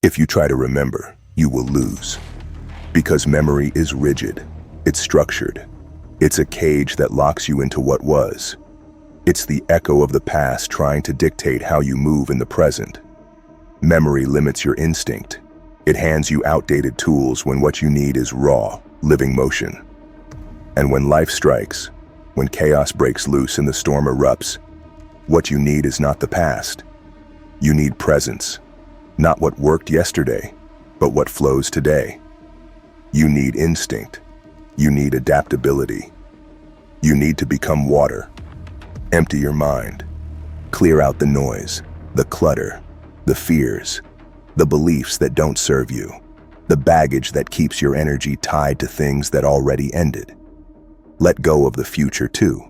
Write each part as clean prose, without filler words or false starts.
If you try to remember, you will lose. Because memory is rigid, it's structured. It's a cage that locks you into what was. It's the echo of the past trying to dictate how you move in the present. Memory limits your instinct. It hands you outdated tools when what you need is raw, living motion. And when life strikes, when chaos breaks loose and the storm erupts, what you need is not the past. You need presence. Not what worked yesterday, but what flows today. You need instinct. You need adaptability. You need to become water. Empty your mind. Clear out the noise, the clutter, the fears, the beliefs that don't serve you, the baggage that keeps your energy tied to things that already ended. Let go of the future too,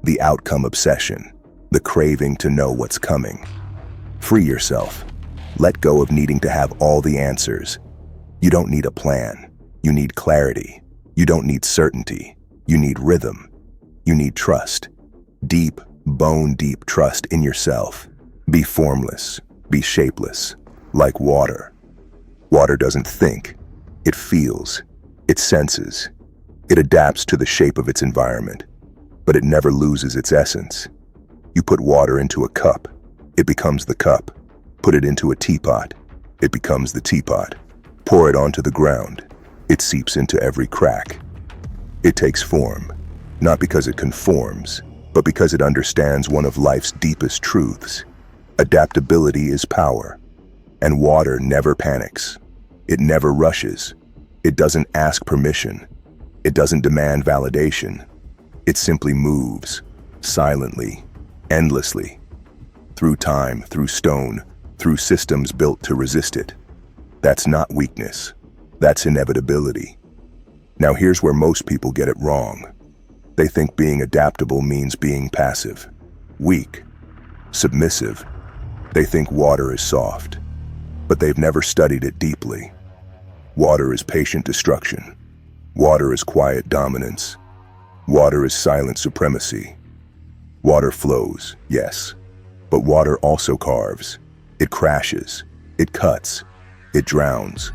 the outcome obsession, the craving to know what's coming. Free yourself. Let go of needing to have all the answers. You don't need a plan. You need clarity. You don't need certainty. You need rhythm. You need trust. Deep, bone-deep trust in yourself. Be formless. Be shapeless. Like water. Water doesn't think. It feels. It senses. It adapts to the shape of its environment. But it never loses its essence. You put water into a cup. It becomes the cup. Put it into a teapot. It becomes the teapot. Pour it onto the ground. It seeps into every crack. It takes form, not because it conforms, but because it understands one of life's deepest truths. Adaptability is power, and water never panics. It never rushes. It doesn't ask permission. It doesn't demand validation. It simply moves, silently, endlessly, through time, through stone, through systems built to resist it. That's not weakness. That's inevitability. Now here's where most people get it wrong. They think being adaptable means being passive, weak, submissive. They think water is soft, but they've never studied it deeply. Water is patient destruction. Water is quiet dominance. Water is silent supremacy. Water flows, yes, but water also carves. It crashes. It cuts. It drowns.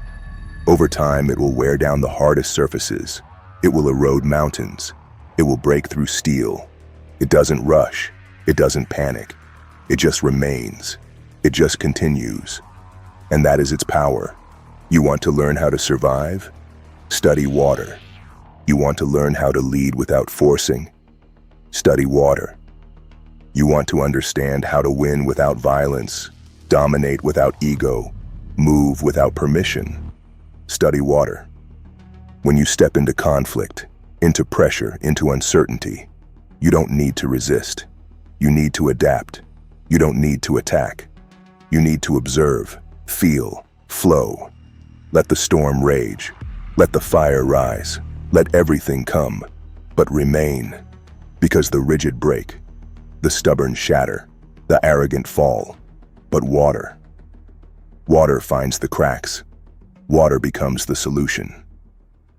Over time, it will wear down the hardest surfaces. It will erode mountains. It will break through steel. It doesn't rush. It doesn't panic. It just remains. It just continues. And that is its power. You want to learn how to survive? Study water. You want to learn how to lead without forcing? Study water. You want to understand how to win without violence, dominate without ego, move without permission? Study water. When you step into conflict, into pressure, into uncertainty, you don't need to resist. You need to adapt. You don't need to attack. You need to observe, feel, flow. Let the storm rage. Let the fire rise. Let everything come, but remain. Because the rigid break, the stubborn shatter, the arrogant fall. But water finds the cracks. Water becomes the solution.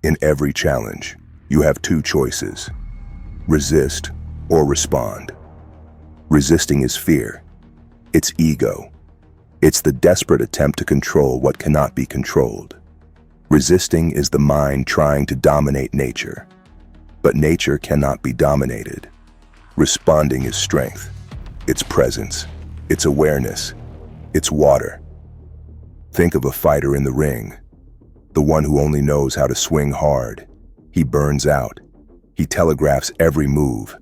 In every challenge, you have two choices: resist or respond. Resisting is fear. It's ego. It's the desperate attempt to control what cannot be controlled. Resisting is the mind trying to dominate nature. But nature cannot be dominated. Responding is strength. It's presence. It's awareness. It's water. Think of a fighter in the ring. The one who only knows how to swing hard. He burns out. He telegraphs every move.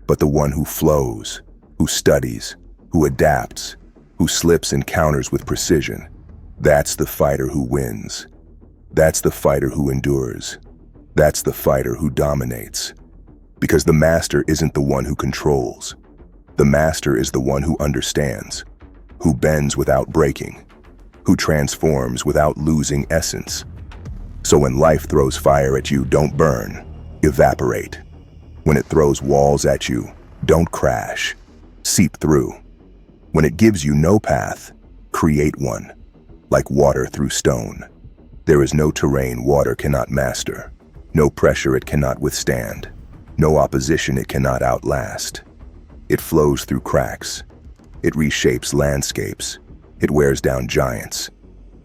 But the one who flows, who studies, who adapts, who slips and counters with precision, that's the fighter who wins. That's the fighter who endures. That's the fighter who dominates. Because the master isn't the one who controls. The master is the one who understands, who bends without breaking, who transforms without losing essence. So when life throws fire at you, don't burn, evaporate. When it throws walls at you, don't crash, seep through. When it gives you no path, create one, like water through stone. There is no terrain water cannot master, no pressure it cannot withstand, no opposition it cannot outlast. It flows through cracks. It reshapes landscapes. It wears down giants.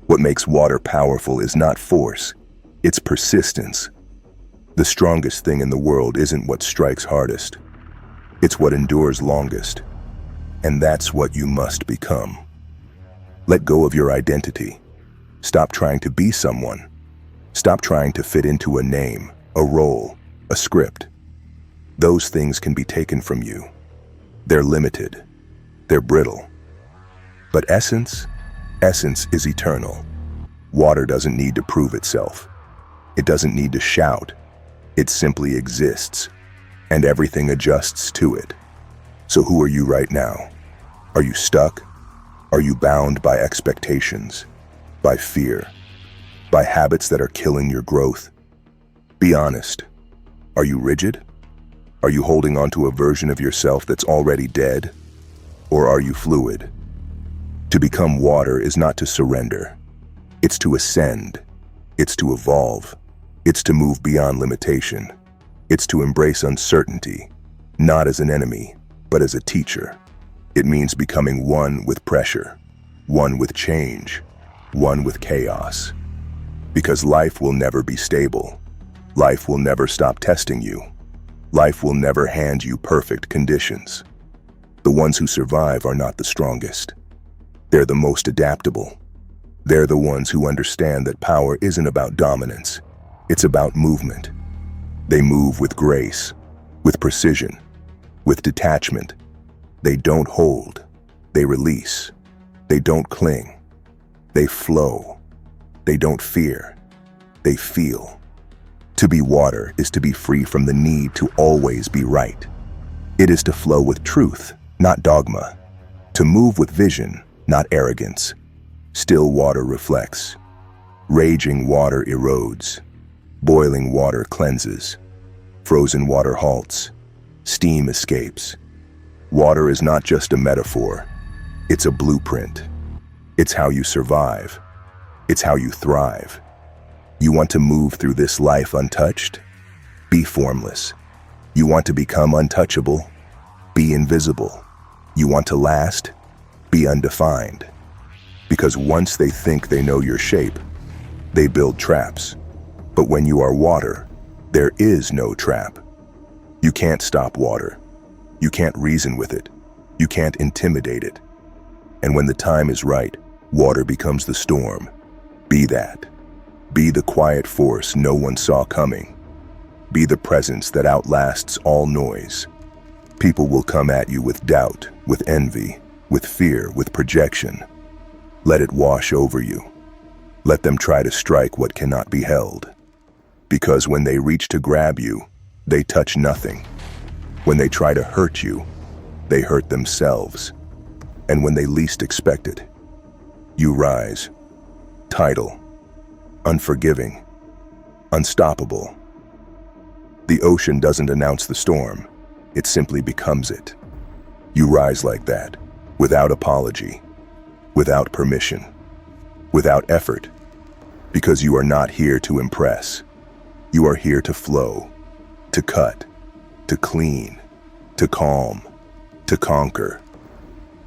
What makes water powerful is not force, it's persistence. The strongest thing in the world isn't what strikes hardest. It's what endures longest. And that's what you must become. Let go of your identity. Stop trying to be someone. Stop trying to fit into a name, a role, a script. Those things can be taken from you. They're limited. They're brittle. But essence is eternal. Water doesn't need to prove itself. It doesn't need to shout. It simply exists, and everything adjusts to it. So who are you right now? Are you stuck? Are you bound by expectations, by fear, by habits that are killing your growth? Be honest. Are you rigid? Are you holding on to a version of yourself that's already dead? Or are you fluid? To become water is not to surrender. It's to ascend. It's to evolve. It's to move beyond limitation. It's to embrace uncertainty, not as an enemy, but as a teacher. It means becoming one with pressure, one with change, one with chaos. Because life will never be stable. Life will never stop testing you. Life will never hand you perfect conditions. The ones who survive are not the strongest. They're the most adaptable. They're the ones who understand that power isn't about dominance. It's about movement. They move with grace, with precision, with detachment. They don't hold. They release. They don't cling. They flow. They don't fear. They feel. To be water is to be free from the need to always be right. It is to flow with truth, not dogma. To move with vision, not arrogance. Still water reflects. Raging water erodes. Boiling water cleanses. Frozen water halts. Steam escapes. Water is not just a metaphor. It's a blueprint. It's how you survive. It's how you thrive. You want to move through this life untouched? Be formless. You want to become untouchable? Be invisible. You want to last? Be undefined. Because once they think they know your shape, they build traps. But when you are water, there is no trap. You can't stop water. You can't reason with it. You can't intimidate it. And when the time is right, water becomes the storm. Be that. Be the quiet force no one saw coming. Be the presence that outlasts all noise. People will come at you with doubt, with envy, with fear, with projection. Let it wash over you. Let them try to strike what cannot be held. Because when they reach to grab you, they touch nothing. When they try to hurt you, they hurt themselves. And when they least expect it, you rise. Tidal. Unforgiving. Unstoppable. The ocean doesn't announce the storm. It simply becomes it. You rise like that, without apology, without permission, without effort, because you are not here to impress. You are here to flow, to cut, to clean, to calm, to conquer.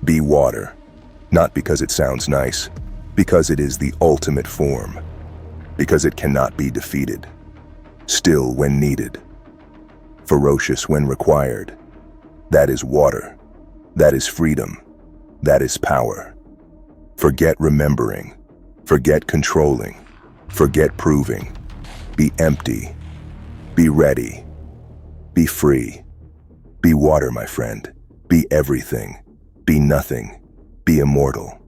Be water, not because it sounds nice, because it is the ultimate form, because it cannot be defeated, still when needed, ferocious when required. That is water. That is freedom. That is power. Forget remembering. Forget controlling. Forget proving. Be empty. Be ready. Be free. Be water, my friend. Be everything. Be nothing. Be immortal.